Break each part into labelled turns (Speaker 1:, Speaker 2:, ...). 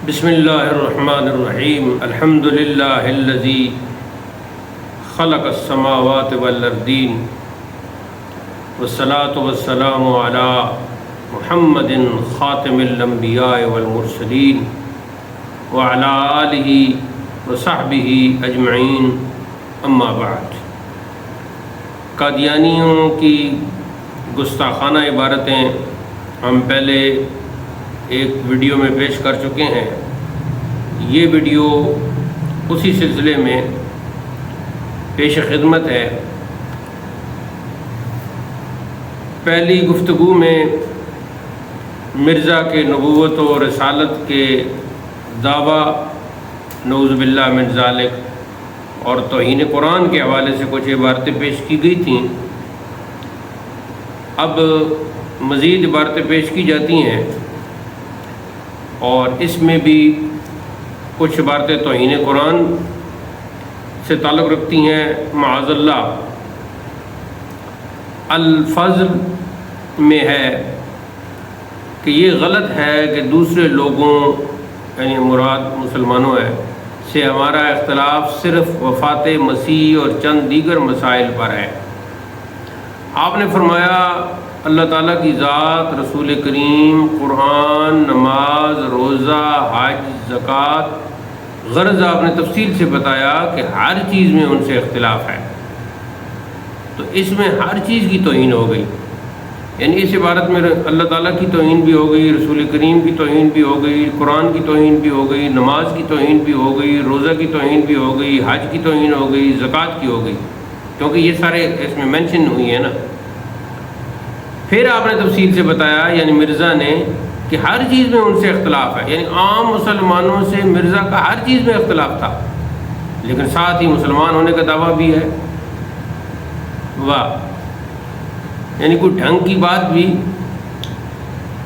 Speaker 1: بسم اللہ الرحمن الرحیم الحمد للہ الذی خلق السماوات والارضین والصلاة والسلام علی محمد خاتم الانبیاء والمرسلین وعلی آلہ وصحبہ اجمعین اما بعد۔ قادیانیوں کی گستاخانہ عبارتیں ہم پہلے ایک ویڈیو میں پیش کر چکے ہیں۔ یہ ویڈیو اسی سلسلے میں پیش خدمت ہے۔ پہلی گفتگو میں مرزا کے نبوت و رسالت کے دعویٰ نعوذ باللہ من ذالک اور توہین قرآن کے حوالے سے کچھ عبارتیں پیش کی گئی تھیں۔ اب مزید عبارتیں پیش کی جاتی ہیں اور اس میں بھی کچھ عبارتیں توہین قرآن سے تعلق رکھتی ہیں۔ معاذ اللہ الفضل میں ہے کہ یہ غلط ہے کہ دوسرے لوگوں یعنی مراد مسلمانوں ہے سے ہمارا اختلاف صرف وفات مسیح اور چند دیگر مسائل پر ہے۔ آپ نے فرمایا اللہ تعالیٰ کی ذات، رسول کریم، قرآن، نماز، روزہ، حج، زکوٰۃ، غرض آپ نے تفصیل سے بتایا کہ ہر چیز میں ان سے اختلاف ہے، تو اس میں ہر چیز کی توہین ہو گئی۔ یعنی اس عبارت میں اللہ تعالیٰ کی توہین بھی ہو گئی، رسول کریم کی توہین بھی ہو گئی، قرآن کی توہین بھی ہو گئی، نماز کی توہین بھی ہو گئی، روزہ کی توہین بھی ہو گئی، حج کی توہین ہو گئی، زکوٰۃ کی ہو گئی، کیونکہ یہ سارے اس میں مینشن ہوئی ہیں نا۔ پھر آپ نے تفصیل سے بتایا یعنی مرزا نے کہ ہر چیز میں ان سے اختلاف ہے، یعنی عام مسلمانوں سے مرزا کا ہر چیز میں اختلاف تھا، لیکن ساتھ ہی مسلمان ہونے کا دعویٰ بھی ہے۔ واہ، یعنی کوئی ڈھنگ کی بات بھی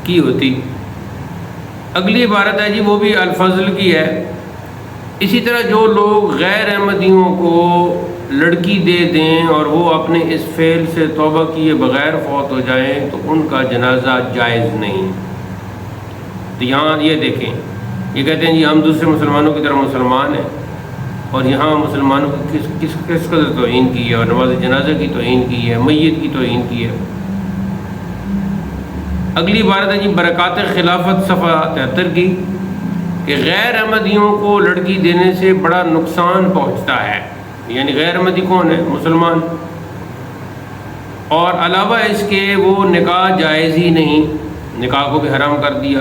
Speaker 1: کی ہوتی۔ اگلی عبارت ہے جی وہ بھی الفضل کی ہے۔ اسی طرح جو لوگ غیر احمدیوں کو لڑکی دے دیں اور وہ اپنے اس فعل سے توبہ کیے بغیر فوت ہو جائیں تو ان کا جنازہ جائز نہیں۔ تو یہاں یہ دیکھیں، یہ کہتے ہیں جی ہم دوسرے مسلمانوں کی طرح مسلمان ہیں، اور یہاں مسلمانوں کی کس قدر توہین کی ہے، اور نماز جنازہ کی توہین کی ہے، میت کی توہین کی ہے۔ اگلی عبارت ہے جی برکات خلافت صفحہ 73 کی کہ غیر احمدیوں کو لڑکی دینے سے بڑا نقصان پہنچتا ہے۔ یعنی غیر احمدی کون ہے؟ مسلمان۔ اور علاوہ اس کے وہ نکاح جائز ہی نہیں، نکاح کو بھی حرام کر دیا،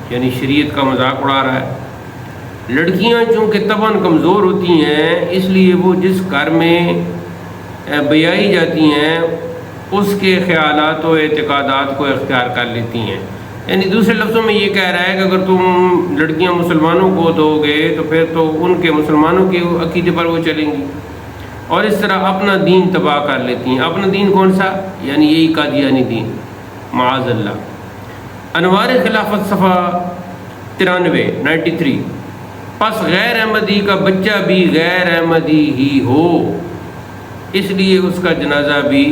Speaker 1: یعنی شریعت کا مذاق اڑا رہا ہے۔ لڑکیاں چونکہ طبعاً کمزور ہوتی ہیں اس لیے وہ جس گھر میں بیائی جاتی ہیں اس کے خیالات و اعتقادات کو اختیار کر لیتی ہیں۔ یعنی دوسرے لفظوں میں یہ کہہ رہا ہے کہ اگر تم لڑکیاں مسلمانوں کو دو گے تو پھر تو ان کے مسلمانوں کے عقیدے پر وہ چلیں گی، اور اس طرح اپنا دین تباہ کر لیتی ہیں۔ اپنا دین کون سا؟ یعنی یہی قادیانی دین، معاذ اللہ۔ انوار خلافت صفحہ 93 پس غیر احمدی کا بچہ بھی غیر احمدی ہی ہو اس لیے اس کا جنازہ بھی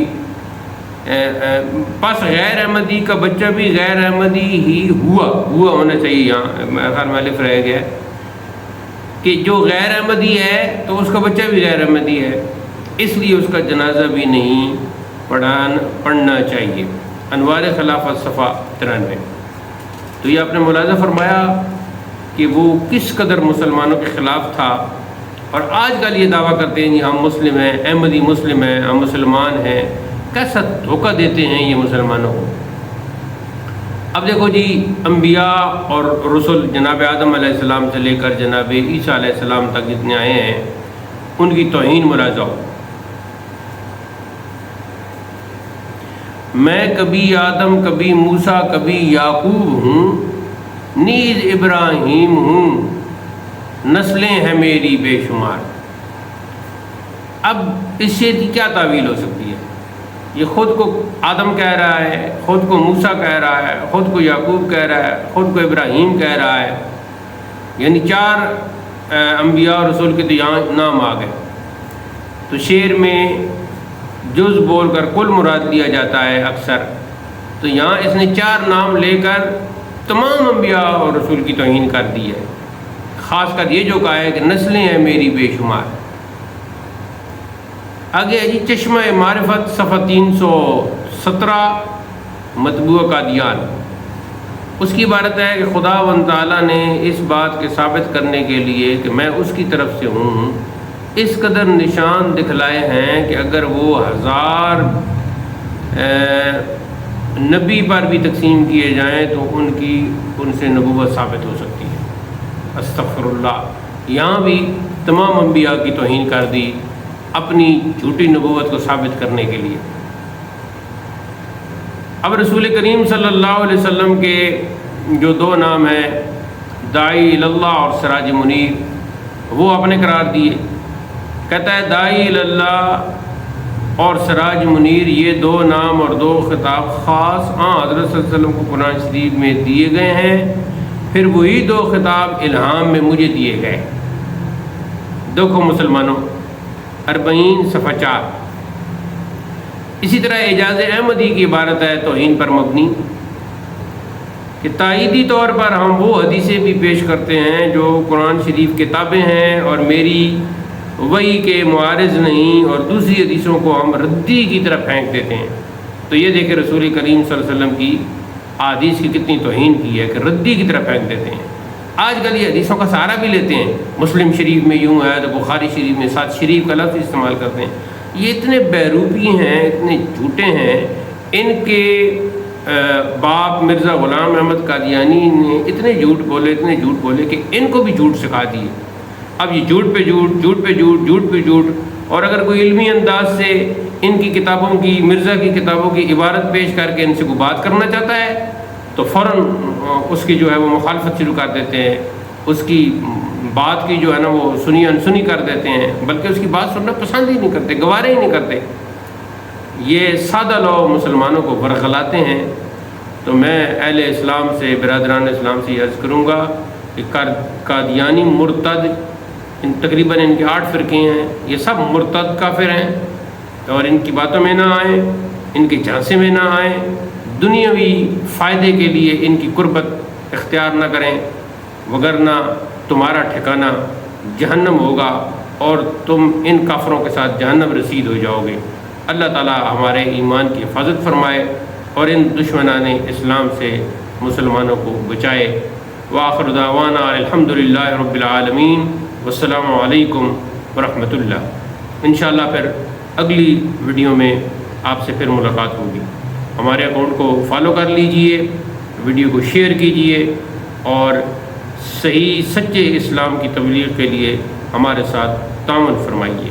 Speaker 1: پس غیر احمدی کا بچہ بھی غیر احمدی ہی ہوا ہونا چاہیے، یہاں میرے خیال میں الف رہ گیا کہ جو غیر احمدی ہے تو اس کا بچہ بھی غیر احمدی ہے، اس لیے اس کا جنازہ بھی نہیں پڑھنا چاہیے۔ انوار خلافت صفحہ 93۔ تو یہ آپ نے ملاحظہ فرمایا کہ وہ کس قدر مسلمانوں کے خلاف تھا، اور آج کل یہ دعویٰ کرتے ہیں جی ہم مسلم ہیں، احمدی مسلم ہیں، ہم مسلمان ہیں۔ کیسا دھوکہ دیتے ہیں یہ مسلمانوں کو۔ اب دیکھو جی انبیاء اور رسول جناب آدم علیہ السلام سے لے کر جناب عیسیٰ علیہ السلام تک جتنے آئے ہیں ان کی توہین ملاحظہ ہو۔ میں کبھی آدم، کبھی موسیٰ، کبھی یعقوب ہوں، نیز ابراہیم ہوں، نسلیں ہیں میری بے شمار۔ اب اس سے کیا تعویل ہو سکتی ہے؟ یہ خود کو آدم کہہ رہا ہے، خود کو موسیٰ کہہ رہا ہے، خود کو یعقوب کہہ رہا ہے، خود کو ابراہیم کہہ رہا ہے، یعنی 4 انبیاء اور رسول کے تو یہاں نام آ گئے۔ تو شعر میں جز بول کر کل مراد لیا جاتا ہے اکثر، تو یہاں اس نے 4 نام لے کر تمام انبیاء اور رسول کی توہین کر دی ہے، خاص کر یہ جو کہا ہے کہ نسلیں ہیں میری بے شمار۔ آگے ہے جی چشمہ معرفت صفحہ 317 مطبوع قادیان۔ اس کی عبارت ہے کہ خداوند تعالیٰ نے اس بات کے ثابت کرنے کے لیے کہ میں اس کی طرف سے ہوں اس قدر نشان دکھلائے ہیں کہ اگر وہ 1000 نبی پر بھی تقسیم کیے جائیں تو ان سے نبوت ثابت ہو سکتی ہے۔ استغفر اللہ، یہاں بھی تمام انبیاء کی توہین کر دی اپنی جھوٹی نبوت کو ثابت کرنے کے لیے۔ اب رسول کریم صلی اللہ علیہ وسلم کے جو 2 نام ہیں داعی اللہ اور سراج منیر، وہ اپنے قرار دیے۔ کہتا ہے داعی اللہ اور سراج منیر یہ 2 نام اور 2 خطاب خاص حضرت صلی اللہ علیہ وسلم کو قرآن شریف میں دیے گئے ہیں، پھر وہی 2 خطاب الہام میں مجھے دیے گئے۔ دیکھو مسلمانوں 40 صفحہ 4۔ اسی طرح اعجاز احمدی کی عبارت ہے توہین پر مبنی کہ تائیدی طور پر ہم وہ حدیثیں بھی پیش کرتے ہیں جو قرآن شریف کتابیں ہیں اور میری وحی کے معارض نہیں، اور دوسری حدیثوں کو ہم ردی کی طرف پھینک دیتے ہیں۔ تو یہ دیکھیں رسول کریم صلی اللہ علیہ وسلم کی احادیث کی کتنی توہین کی ہے کہ ردی کی طرف پھینک دیتے ہیں۔ آج کل یہ حدیثوں کا سہارا بھی لیتے ہیں، مسلم شریف میں یوں ہے تو بخاری شریف میں ساتھ شریف کا لفظ استعمال کرتے ہیں۔ یہ اتنے بیروپی ہیں، اتنے جھوٹے ہیں، ان کے باپ مرزا غلام احمد قادیانی نے اتنے جھوٹ بولے کہ ان کو بھی جھوٹ سکھا دیے۔ اب یہ جھوٹ پہ جھوٹ، اور اگر کوئی علمی انداز سے ان کی کتابوں کی، مرزا کی کتابوں کی عبارت پیش کر کے ان سے کوئی بات کرنا چاہتا ہے تو فوراً اس کی جو ہے وہ مخالفت شروع کر دیتے ہیں، اس کی بات کی جو ہے نا وہ سنی انسنی کر دیتے ہیں، بلکہ اس کی بات سننا پسند ہی نہیں کرتے، گوارے ہی نہیں کرتے۔ یہ سادہ لوگ مسلمانوں کو برگلاتے ہیں۔ تو میں اہل اسلام سے، برادران اسلام سے یہ عرض کروں گا کہ قادیانی مرتد، تقریباً ان کے 8 فرقے ہیں، یہ سب مرتد کافر ہیں، اور ان کی باتوں میں نہ آئیں، ان کے جھانسے میں نہ آئیں، دنیاوی فائدے کے لیے ان کی قربت اختیار نہ کریں، وگرنہ تمہارا ٹھکانہ جہنم ہوگا اور تم ان کافروں کے ساتھ جہنم رسید ہو جاؤ گے۔ اللہ تعالی ہمارے ایمان کی حفاظت فرمائے اور ان دشمنان اسلام سے مسلمانوں کو بچائے۔ وآخر دعوانا الحمدللہ رب العالمین، والسلام علیکم ورحمۃ اللہ۔ انشاءاللہ پھر اگلی ویڈیو میں آپ سے پھر ملاقات ہوگی۔ ہمارے اکاؤنٹ کو فالو کر لیجئے، ویڈیو کو شیئر کیجئے، اور صحیح سچے اسلام کی تبلیغ کے لیے ہمارے ساتھ تعاون فرمائیے۔